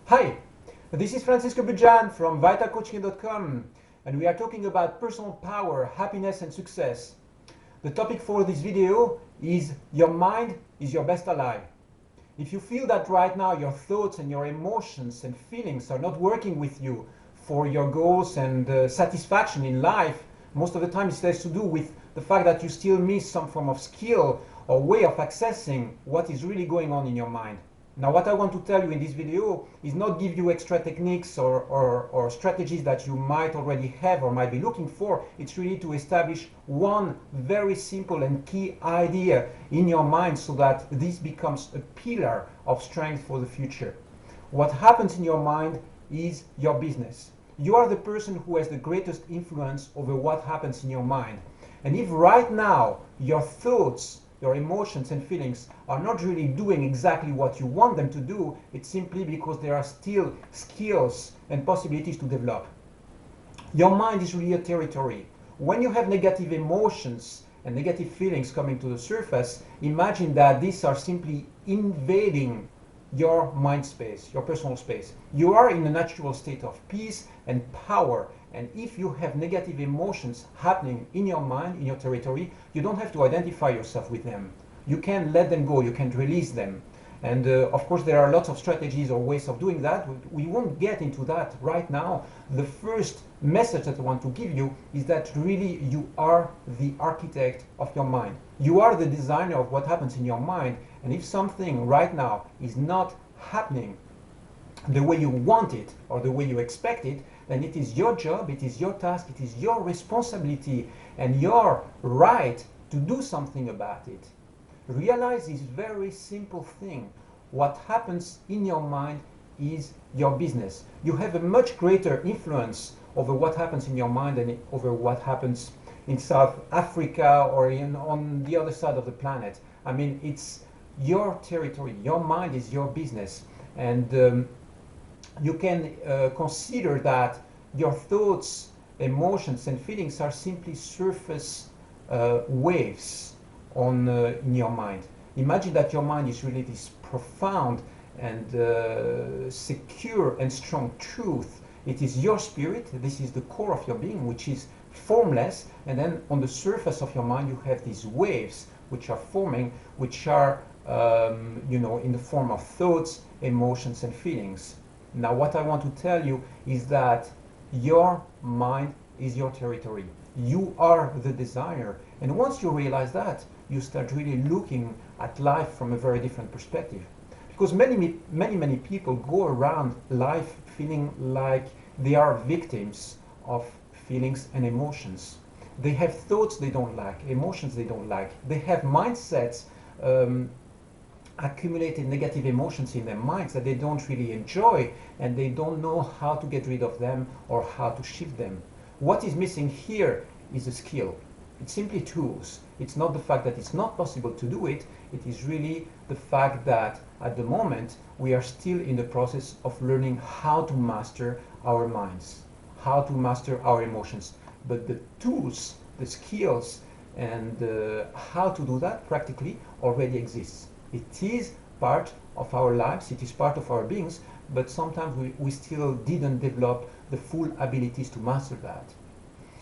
Hi, this is Francisco Bujan from vitalcoaching.com, and we are talking about personal power, happiness and success. The topic for this video is your mind is your best ally. If you feel that right now your thoughts and your emotions and feelings are not working with you for your goals and satisfaction in life, most of the time it has to do with the fact that you still miss some form of skill or way of accessing what is really going on in your mind. Now, what I want to tell you in this video is not give you extra techniques or strategies that you might already have or might be looking for. It's really to establish one very simple and key idea in your mind so that this becomes a pillar of strength for the future. What happens in your mind is your business. You are the person who has the greatest influence over what happens in your mind. And if right now your thoughts, your emotions and feelings are not really doing exactly what you want them to do, it's simply because there are still skills and possibilities to develop. Your mind is really a territory. When you have negative emotions and negative feelings coming to the surface, imagine that these are simply invading your mind space, your personal space. You are in a natural state of peace and power. And if you have negative emotions happening in your mind, in your territory, you don't have to identify yourself with them. You can let them go, you can release them. And of course, there are lots of strategies or ways of doing that. We won't get into that right now. The first message that I want to give you is that really you are the architect of your mind. You are the designer of what happens in your mind. And if something right now is not happening the way you want it or the way you expect it, then it is your job, it is your task, it is your responsibility and your right to do something about it. Realize this very simple thing. What happens in your mind is your business. You have a much greater influence over what happens in your mind than over what happens in South Africa or on the other side of the planet. I mean, it's your territory. Your mind is your business. And you can consider that your thoughts, emotions, and feelings are simply surface waves in your mind. Imagine that your mind is really this profound and secure and strong truth. It is your spirit, this is the core of your being, which is formless, and then on the surface of your mind you have these waves which are forming, which are in the form of thoughts, emotions, and feelings. Now, what I want to tell you is that your mind is your territory. You are the designer. And once you realize that, you start really looking at life from a very different perspective. Because many people go around life feeling like they are victims of feelings and emotions. They have thoughts they don't like, emotions they don't like. They have mindsets, accumulated negative emotions in their minds that they don't really enjoy, and they don't know how to get rid of them or how to shift them. What is missing here is a skill. It's simply tools. It's not the fact that it's not possible to do it. It is really the fact that at the moment we are still in the process of learning how to master our minds, how to master our emotions. But the tools, the skills, and how to do that practically already exists. It is part of our lives, it is part of our beings, but sometimes we still didn't develop the full abilities to master that.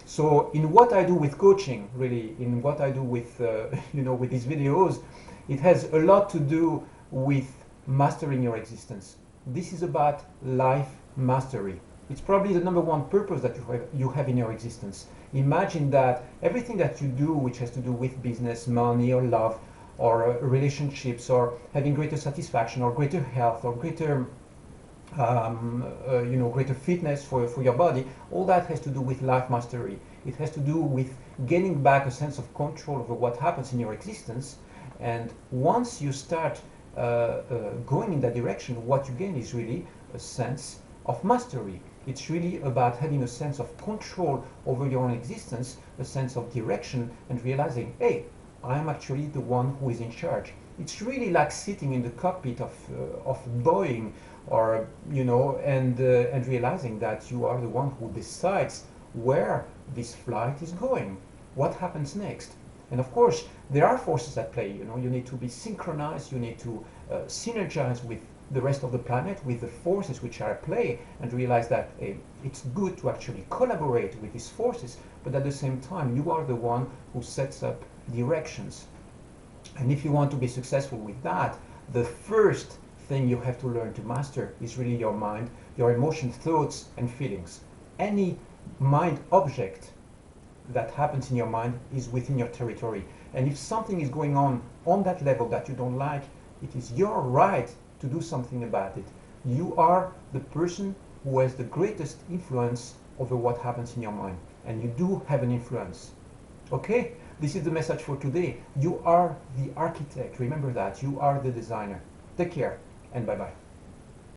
So in what I do with coaching, really, in what I do with, with these videos, it has a lot to do with mastering your existence. This is about life mastery. It's probably the number one purpose that you have in your existence. Imagine that everything that you do, which has to do with business, money, or love, or relationships, or having greater satisfaction, or greater health, or greater greater fitness for your body, all that has to do with life mastery. It has to do with gaining back a sense of control over what happens in your existence. And once you start going in that direction, what you gain is really a sense of mastery. It's really about having a sense of control over your own existence, a sense of direction, and realizing, hey, I'm actually the one who is in charge. It's really like sitting in the cockpit of Boeing, or and realizing that you are the one who decides where this flight is going, what happens next. And of course, there are forces at play. You need to be synchronized. You need to synergize with the rest of the planet, with the forces which are at play, and realize that it's good to actually collaborate with these forces, but at the same time you are the one who sets up directions. And if you want to be successful with that, the first thing you have to learn to master is really your mind, your emotions, thoughts, and feelings. Any mind object that happens in your mind is within your territory. And if something is going on that level that you don't like, it is your right to do something about it. You are the person who has the greatest influence over what happens in your mind. And you do have an influence. Okay? This is the message for today. You are the architect. Remember that. You are the designer. Take care and bye-bye.